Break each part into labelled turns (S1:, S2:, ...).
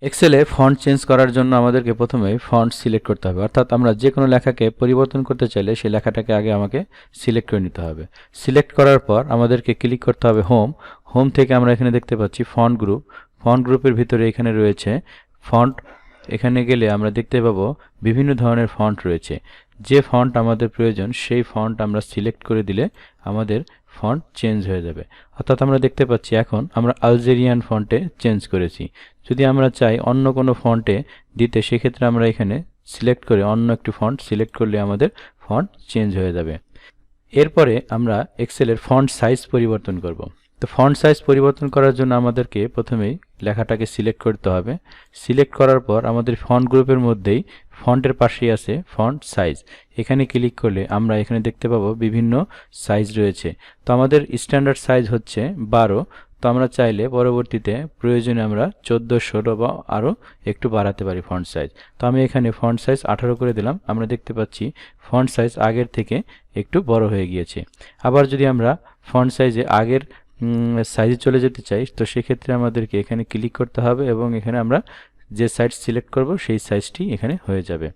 S1: এক্সেলে font change করার জন্য আমাদেরকে প্রথমে ফন্ট সিলেক্ট করতে হবে, অর্থাৎ আমরা যে কোনো লেখাকে পরিবর্তন করতে চাইলে সেই লেখাটাকে আগে আমাকে সিলেক্ট করে নিতে হবে। সিলেক্ট করার পর আমাদেরকে ক্লিক করতে হবে হোম। হোম থেকে আমরা এখানে দেখতে পাচ্ছি ফন্ট গ্রুপ। ফন্ট গ্রুপের ভিতরে এখানে রয়েছে ফন্ট। এখানে গেলে আমরা দেখতে পাবো বিভিন্ন ধরনের ফন্ট রয়েছে। যে ফন্ট আমাদের প্রয়োজন সেই ফন্ট আমরা সিলেক্ট করে দিলে আমাদের ফন্ট চেঞ্জ হয়ে যাবে। অর্থাৎ আমরা দেখতে পাচ্ছি এখন আমরা আলজেরিয়ান ফন্টে চেঞ্জ করেছি। যদি আমরা চাই অন্য কোনো ফন্টে দিতে, সেক্ষেত্রে আমরা এখানে সিলেক্ট করে অন্য একটি ফন্ট সিলেক্ট করলে আমাদের ফন্ট চেঞ্জ হয়ে যাবে। এরপরে আমরা এক্সেলের ফন্ট সাইজ পরিবর্তন করব। তো ফন্ট সাইজ পরিবর্তন করার জন্য আমাদেরকে প্রথমেই লেখাটাকে সিলেক্ট করতে হবে। সিলেক্ট করার পর আমাদের ফন্ট গ্রুপের মধ্যেই ফন্টের পাশেই আছে ফন্ট সাইজ। এখানে ক্লিক করলে আমরা এখানে দেখতে পাবো বিভিন্ন সাইজ রয়েছে। তো আমাদের স্ট্যান্ডার্ড সাইজ হচ্ছে 12। তো আমরা চাইলে পরবর্তীতে প্রয়োজনে আমরা 14, 16 বা আরও একটু বাড়াতে পারি ফন্ট সাইজ। তো আমি এখানে ফন্ট সাইজ 18 করে দিলাম। আমরা দেখতে পাচ্ছি ফন্ট সাইজ আগের থেকে একটু বড় হয়ে গিয়েছে। আবার যদি আমরা ফন্ট সাইজে আগের সাইজে চলে যেতে চাই, তো সেক্ষেত্রে আমাদেরকে এখানে ক্লিক করতে হবে এবং এখানে আমরা যে সাইজ সিলেক্ট করব সেই সাইজটি এখানে হয়ে যাবে।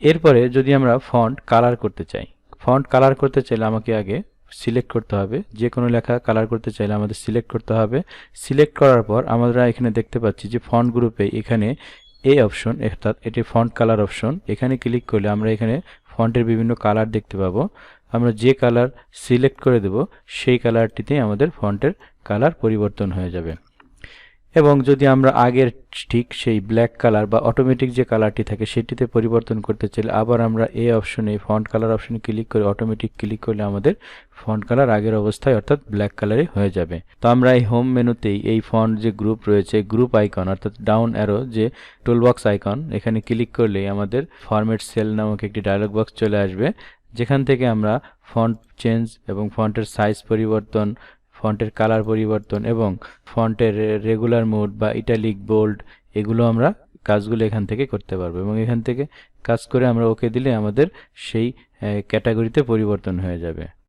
S1: এরপরে যদি আমরা ফন্ট কালার করতে চাই, ফন্ট কালার করতে চাইলে আমাকে আগে সিলেক্ট করতে হবে। যে কোনো লেখা কালার করতে চাইলে আমাদের সিলেক্ট করতে হবে। সিলেক্ট করার পর আমরা এখানে দেখতে পাচ্ছি যে ফন্ট গ্রুপে এখানে এই অপশন, অর্থাৎ এটি ফন্ট কালার অপশন। এখানে ক্লিক করলে আমরা এখানে ফন্টের বিভিন্ন কালার দেখতে পাবো। আমরা যে কালার সিলেক্ট করে দেব সেই কালারটিতেই আমাদের ফন্টের কালার পরিবর্তন হয়ে যাবে। এবং যদি আমরা আগের ঠিক সেই ব্ল্যাক কালার বা অটোমেটিক যে কালারটি থাকে সেটিতে পরিবর্তন করতে চাইলে আবার আমরা এই অপশনে ফন্ট কালার অপশনে ক্লিক করে অটোমেটিক ক্লিক করলে আমাদের ফন্ট কালার আগের অবস্থায় অর্থাৎ ব্ল্যাক কালারে হয়ে যাবে। তো আমরা এই হোম মেনুতেই এই ফন্ট যে গ্রুপ রয়েছে, গ্রুপ আইকন অর্থাৎ ডাউন অ্যারো যে টুলবক্স আইকন, এখানে ক্লিক করলেই আমাদের ফরম্যাট সেল নামক একটি ডায়লগ বক্স চলে আসবে, যেখান থেকে আমরা ফন্ট চেঞ্জ এবং ফন্টের সাইজ পরিবর্তন, ফন্টের কালার পরিবর্তন এবং ফন্টের রেগুলার মোড বা ইটালিক, বোল্ড, এগুলো আমরা কাজগুলো এখান থেকে করতে পারবো। এবং এখান থেকে কাজ করে আমরা ওকে দিলে আমাদের সেই ক্যাটাগরিতে পরিবর্তন হয়ে যাবে।